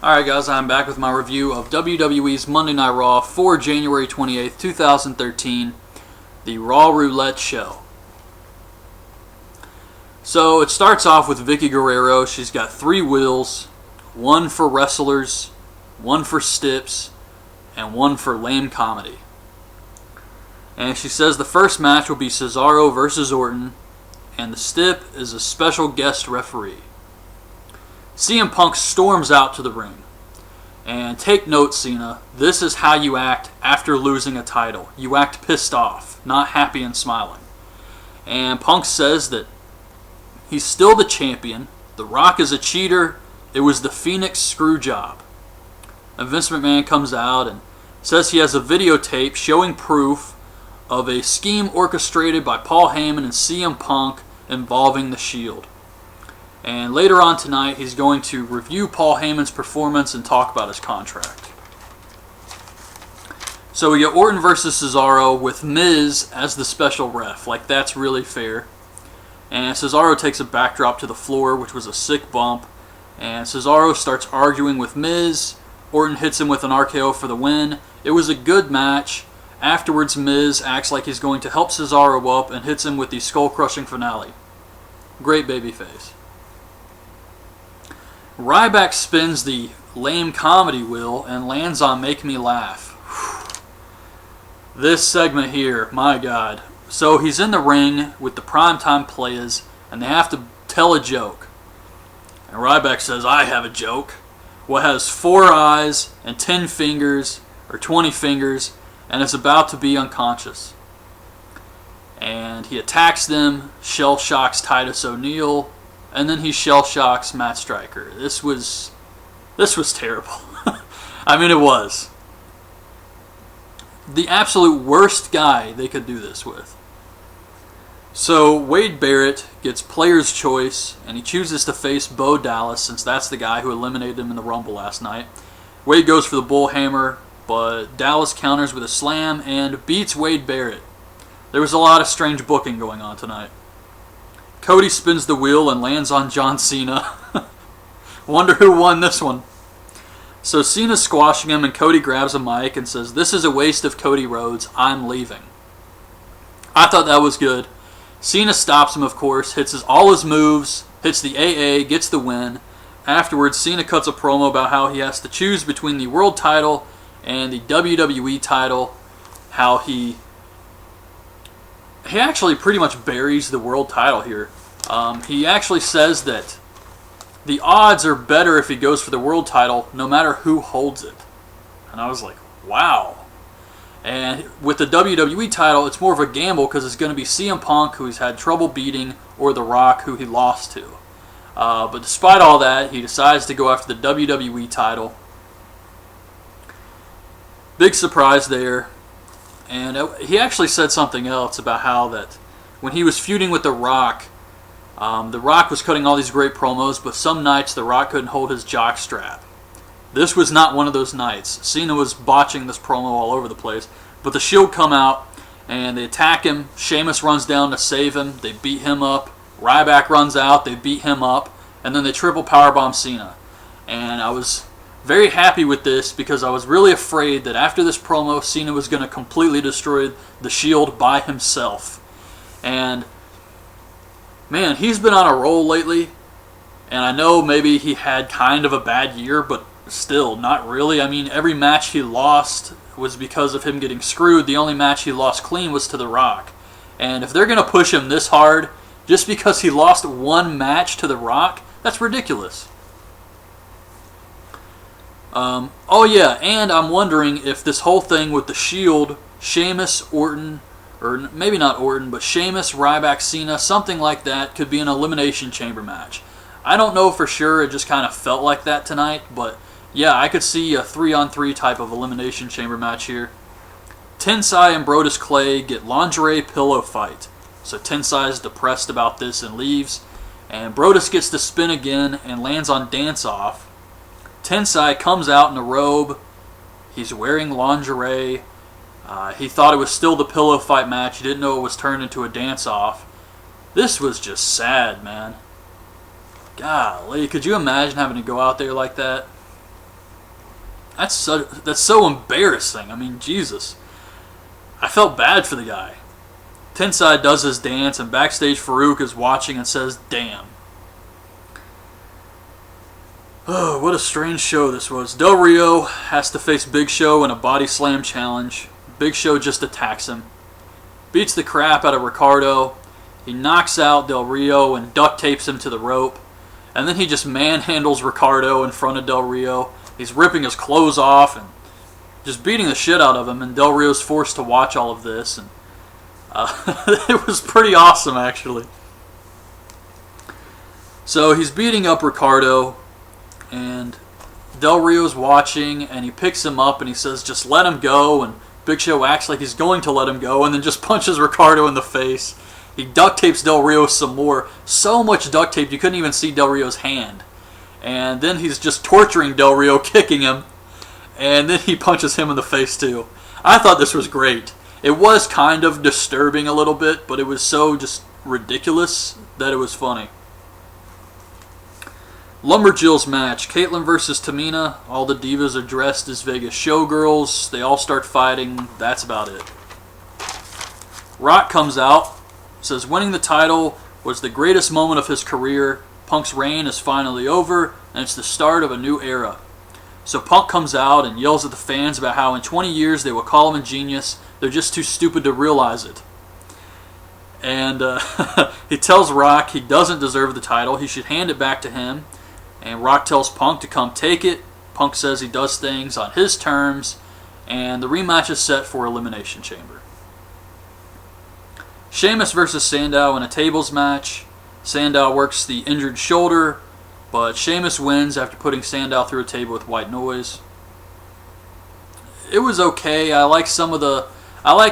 Alright guys, I'm back with my review of WWE's Monday Night Raw for January 28th, 2013, the Raw Roulette Show. So it starts off with Vicky Guerrero. She's got 3 wheels, one for wrestlers, one for stips, and one for lame comedy. And she says the first match will be Cesaro versus Orton, and the stip is a special guest referee. CM Punk storms out to the ring. And take note, Cena, this is how you act after losing a title. You act pissed off, not happy and smiling. And Punk says that he's still the champion. The Rock is a cheater. It was the Phoenix screw job. And Vince McMahon comes out and says he has a videotape showing proof of a scheme orchestrated by Paul Heyman and CM Punk involving the Shield. And later on tonight, he's going to review Paul Heyman's performance and talk about his contract. So we get Orton versus Cesaro with Miz as the special ref. Like, that's really fair. And Cesaro takes a backdrop to the floor, which was a sick bump. And Cesaro starts arguing with Miz. Orton hits him with an RKO for the win. It was a good match. Afterwards, Miz acts like he's going to help Cesaro up and hits him with the skull-crushing finale. Great babyface. Ryback spins the lame comedy wheel and lands on Make Me Laugh. This segment here, my God. So he's in the ring with the primetime players and they have to tell a joke. And Ryback says, I have a joke. What has 4 eyes and 10 fingers, or 20 fingers, and is about to be unconscious. And he attacks them, shell shocks Titus O'Neil, and then he shell shocks Matt Striker. This was terrible. I mean, it was. The absolute worst guy they could do this with. So Wade Barrett gets player's choice, and he chooses to face Bo Dallas, since that's the guy who eliminated him in the Rumble last night. Wade goes for the bull hammer, but Dallas counters with a slam and beats Wade Barrett. There was a lot of strange booking going on tonight. Cody spins the wheel and lands on John Cena. Wonder who won this one. So Cena's squashing him and Cody grabs a mic and says, this is a waste of Cody Rhodes, I'm leaving. I thought that was good. Cena stops him, of course, hits all his moves, hits the AA, gets the win. Afterwards, Cena cuts a promo about how he has to choose between the world title and the WWE title. How he actually pretty much buries the world title here. He actually says that the odds are better if he goes for the world title, no matter who holds it. And I was like, wow. And with the WWE title, it's more of a gamble because it's going to be CM Punk, who he's had trouble beating, or The Rock, who he lost to. But despite all that, he decides to go after the WWE title. Big surprise there. And he actually said something else about how that when he was feuding with The Rock was cutting all these great promos, but some nights The Rock couldn't hold his jockstrap. This was not one of those nights. Cena was botching this promo all over the place, but the Shield come out and they attack him. Sheamus runs down to save him. They beat him up. Ryback runs out. They beat him up. And then they triple powerbomb Cena. And I was very happy with this because I was really afraid that after this promo, Cena was going to completely destroy the Shield by himself. And man, he's been on a roll lately. And I know maybe he had kind of a bad year, but still, not really. I mean, every match he lost was because of him getting screwed. The only match he lost clean was to The Rock. And if they're going to push him this hard just because he lost one match to The Rock, that's ridiculous. Oh yeah, and I'm wondering if this whole thing with the Shield, Sheamus, Orton, or maybe not Orton, but Sheamus, Ryback, Cena, something like that, could be an Elimination Chamber match. I don't know for sure, it just kind of felt like that tonight, but yeah, I could see a 3-on-3 type of Elimination Chamber match here. Tensai and Brodus Clay get lingerie pillow fight. So Tensai is depressed about this and leaves, and Brodus gets to spin again and lands on Dance Off. Tensai comes out in a robe. He's wearing lingerie. He thought it was still the pillow fight match. He didn't know it was turned into a dance-off. This was just sad, man. Golly, could you imagine having to go out there like that? That's so embarrassing. I mean, Jesus. I felt bad for the guy. Tensai does his dance, and backstage Farouk is watching and says, "Damn." Oh, what a strange show this was. Del Rio has to face Big Show in a body slam challenge. Big Show just attacks him. Beats the crap out of Ricardo. He knocks out Del Rio and duct tapes him to the rope. And then he just manhandles Ricardo in front of Del Rio. He's ripping his clothes off and just beating the shit out of him. And Del Rio's forced to watch all of this. And it was pretty awesome, actually. So he's beating up Ricardo. And Del Rio's watching, and he picks him up, and he says, "Just let him go." And Big Show acts like he's going to let him go, and then just punches Ricardo in the face. He duct tapes Del Rio some more. So much duct tape, you couldn't even see Del Rio's hand. And then he's just torturing Del Rio, kicking him. And then he punches him in the face, too. I thought this was great. It was kind of disturbing a little bit, but it was so just ridiculous that it was funny. Lumberjills match. Caitlyn versus Tamina. All the divas are dressed as Vegas showgirls. They all start fighting. That's about it. Rock comes out. Says winning the title was the greatest moment of his career. Punk's reign is finally over. And it's the start of a new era. So Punk comes out and yells at the fans about how in 20 years they will call him a genius. They're just too stupid to realize it. And he tells Rock he doesn't deserve the title. He should hand it back to him. And Rock tells Punk to come take it. Punk says he does things on his terms. And the rematch is set for Elimination Chamber. Sheamus versus Sandow in a tables match. Sandow works the injured shoulder, but Sheamus wins after putting Sandow through a table with white noise. It was okay. I like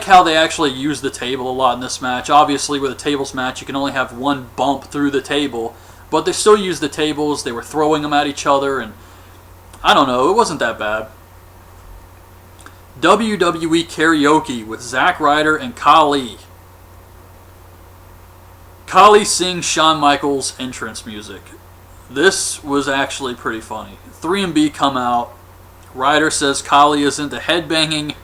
how they actually used the table a lot in this match. Obviously, with a tables match, you can only have one bump through the table. But they still used the tables. They were throwing them at each other. And I don't know. It wasn't that bad. WWE Karaoke with Zack Ryder and Khali. Khali sings Shawn Michaels' entrance music. This was actually pretty funny. 3MB come out. Ryder says Khali is into headbanging.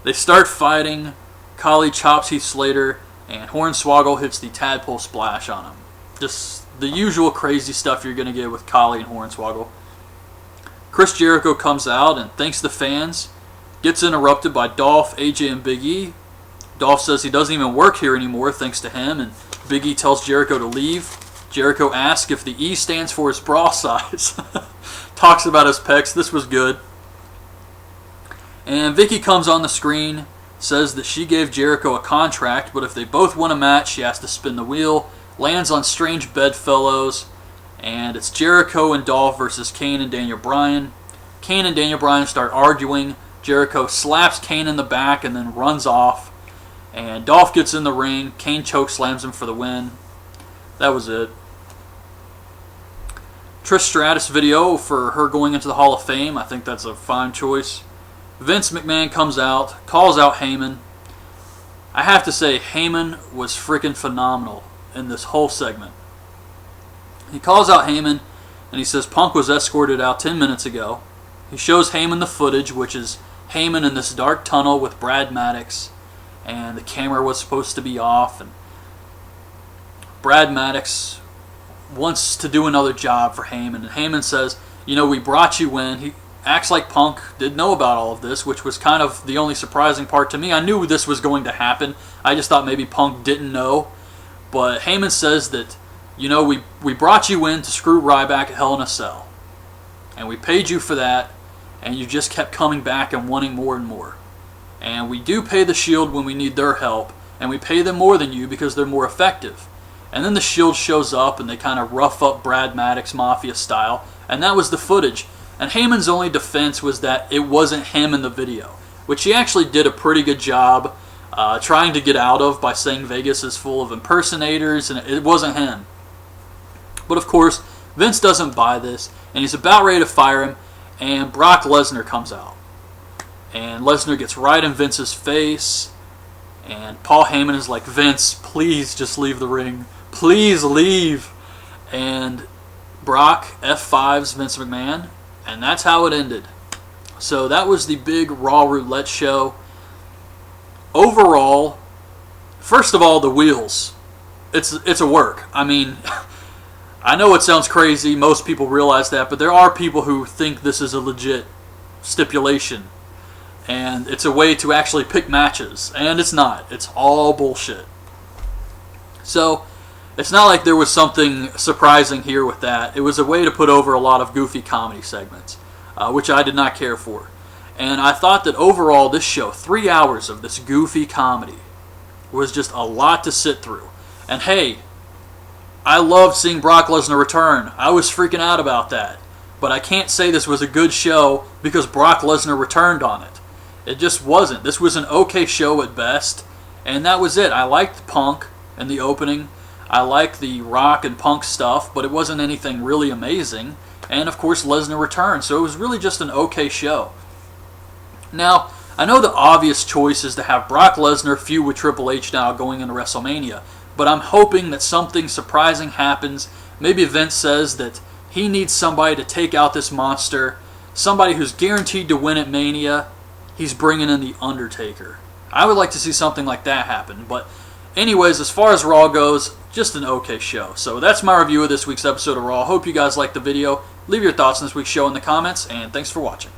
They start fighting. Khali chops Heath Slater. And Hornswoggle hits the tadpole splash on him. Just the usual crazy stuff you're going to get with Khali and Hornswoggle. Chris Jericho comes out and thanks the fans. Gets interrupted by Dolph, AJ, and Big E. Dolph says he doesn't even work here anymore thanks to him. And Big E tells Jericho to leave. Jericho asks if the E stands for his bra size. Talks about his pecs. This was good. And Vicky comes on the screen. Says that she gave Jericho a contract, but if they both win a match, she has to spin the wheel. Lands on strange bedfellows, and it's Jericho and Dolph versus Kane and Daniel Bryan. Kane and Daniel Bryan start arguing. Jericho slaps Kane in the back and then runs off. And Dolph gets in the ring. Kane chokeslams him for the win. That was it. Trish Stratus video for her going into the Hall of Fame. I think that's a fine choice. Vince McMahon comes out, calls out Heyman. I have to say, Heyman was freaking phenomenal in this whole segment. He calls out Heyman and he says Punk was escorted out 10 minutes ago. He shows Heyman the footage, which is Heyman in this dark tunnel with Brad Maddox, and the camera was supposed to be off, and Brad Maddox wants to do another job for Heyman, and Heyman says, you know, we brought you in. He acts like Punk didn't know about all of this, which was kind of the only surprising part to me. I knew this was going to happen. I just thought maybe Punk didn't know. But Heyman says that, you know, we brought you in to screw Ryback at Hell in a Cell. And we paid you for that, and you just kept coming back and wanting more and more. And we do pay the Shield when we need their help, and we pay them more than you because they're more effective. And then the Shield shows up, and they kind of rough up Brad Maddox Mafia style, and that was the footage. And Heyman's only defense was that it wasn't him in the video, which he actually did a pretty good job trying to get out of by saying Vegas is full of impersonators, and it wasn't him. But of course, Vince doesn't buy this, and he's about ready to fire him, and Brock Lesnar comes out. And Lesnar gets right in Vince's face, and Paul Heyman is like, Vince, please just leave the ring. Please leave. And Brock F5s Vince McMahon, and that's how it ended. So that was the big Raw Roulette show. Overall, first of all, the wheels. It's a work. I mean, I know it sounds crazy. Most people realize that, but there are people who think this is a legit stipulation. And it's a way to actually pick matches. And it's not. It's all bullshit. So, it's not like there was something surprising here with that. It was a way to put over a lot of goofy comedy segments, which I did not care for. And I thought that overall this show, 3 hours of this goofy comedy, was just a lot to sit through. And hey, I loved seeing Brock Lesnar return. I was freaking out about that. But I can't say this was a good show because Brock Lesnar returned on it. It just wasn't. This was an okay show at best. And that was it. I liked Punk in the opening. I liked the Rock and Punk stuff, but it wasn't anything really amazing. And of course Lesnar returned. So it was really just an okay show. Now, I know the obvious choice is to have Brock Lesnar feud with Triple H now going into WrestleMania. But I'm hoping that something surprising happens. Maybe Vince says that he needs somebody to take out this monster. Somebody who's guaranteed to win at Mania. He's bringing in The Undertaker. I would like to see something like that happen. But anyways, as far as Raw goes, just an okay show. So that's my review of this week's episode of Raw. Hope you guys liked the video. Leave your thoughts on this week's show in the comments. And thanks for watching.